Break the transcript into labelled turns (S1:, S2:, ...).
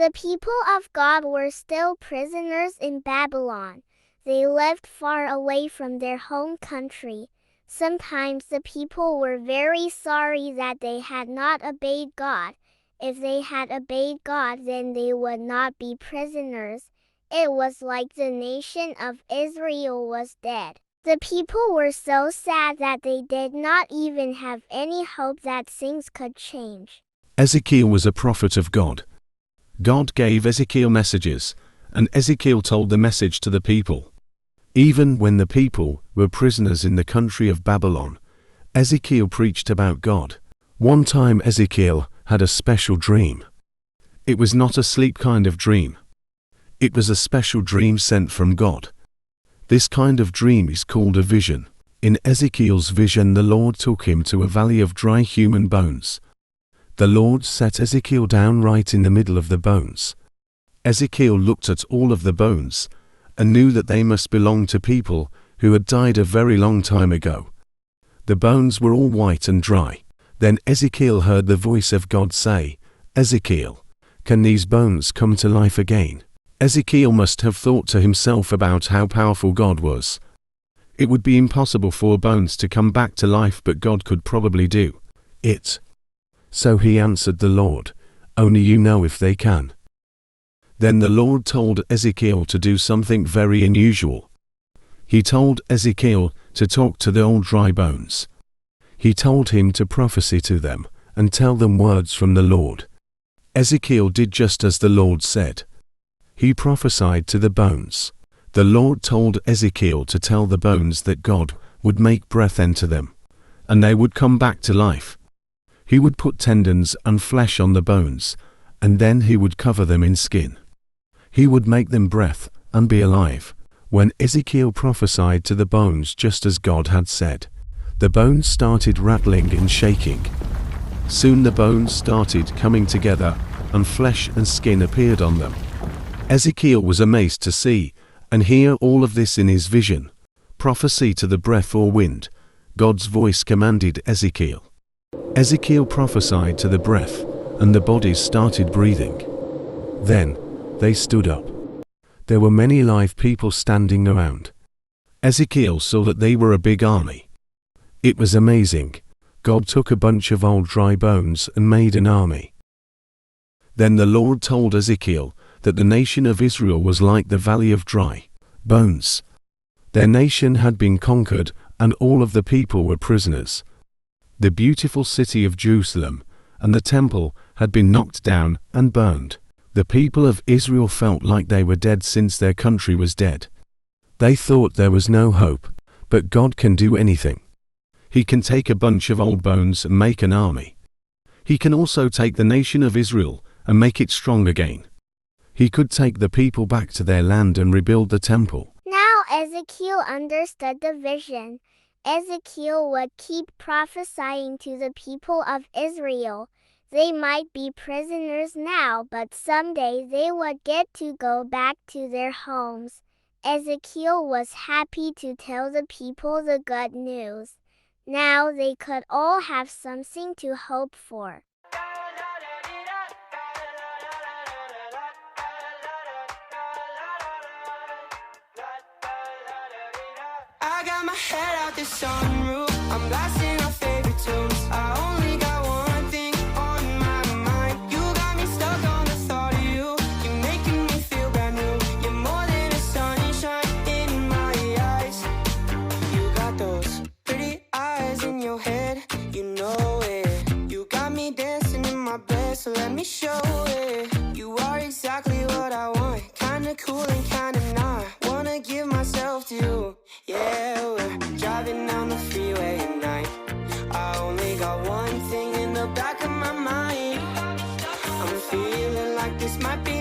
S1: The people of God were still prisoners in Babylon. They lived far away from their home country. Sometimes the people were very sorry that they had not obeyed God. If they had obeyed God, then they would not be prisoners. It was like the nation of Israel was dead. The people were so sad that they did not even have any hope that things could change.
S2: Ezekiel was a prophet of God. God gave Ezekiel messages, and Ezekiel told the message to the people. Even when the people were prisoners in the country of Babylon, Ezekiel preached about God. One time Ezekiel had a special dream. It was not a sleep kind of dream. It was a special dream sent from God. This kind of dream is called a vision. In Ezekiel's vision, the Lord took him to a valley of dry human bones. The Lord set Ezekiel down right in the middle of the bones. Ezekiel looked at all of the bones and knew that they must belong to people who had died a very long time ago. The bones were all white and dry. Then Ezekiel heard the voice of God say, "Ezekiel, can these bones come to life again?" Ezekiel must have thought to himself about how powerful God was. It would be impossible for bones to come back to life, but God could probably do it. So he answered the Lord, "Only you know if they can." Then the Lord told Ezekiel to do something very unusual. He told Ezekiel to talk to the old dry bones. He told him to prophesy to them and tell them words from the Lord. Ezekiel did just as the Lord said. He prophesied to the bones. The Lord told Ezekiel to tell the bones that God would make breath enter them, and they would come back to life. He would put tendons and flesh on the bones, and then he would cover them in skin. He would make them breath and be alive. When Ezekiel prophesied to the bones just as God had said, the bones started rattling and shaking. Soon the bones started coming together, and flesh and skin appeared on them. Ezekiel was amazed to see and hear all of this in his vision. Prophecy to the breath or wind. God's voice commanded Ezekiel. Ezekiel prophesied to the breath, and the bodies started breathing. Then they stood up. There were many live people standing around. Ezekiel saw that they were a big army. It was amazing. God took a bunch of old dry bones and made an army. Then the Lord told Ezekiel that the nation of Israel was like the valley of dry bones. Their nation had been conquered, and all of the people were prisoners. The beautiful city of Jerusalem and the temple had been knocked down and burned. The people of Israel felt like they were dead since their country was dead. They thought there was no hope, but God can do anything. He can take a bunch of old bones and make an army. He can also take the nation of Israel and make it strong again. He could take the people back to their land and rebuild the temple.
S1: Now Ezekiel understood the vision. Ezekiel would keep prophesying to the people of Israel. They might be prisoners now, but someday they would get to go back to their homes. Ezekiel was happy to tell the people the good news. Now they could all have something to hope for.
S3: I got my head out the sunroof, I'm blasting our favorite tunes. I only got one thing on my mind. You got me stuck on the thought of you. You're making me feel brand new. You're more than a sunshine in my eyes. You got those pretty eyes in your head, you know it. You got me dancing in my bed, so let me show it. You are exactly what I want, kinda cool and kinda not. Wanna give myself to you. Yeah, we're driving down the freeway at night. I only got one thing in the back of my mind. I'm feeling like this might be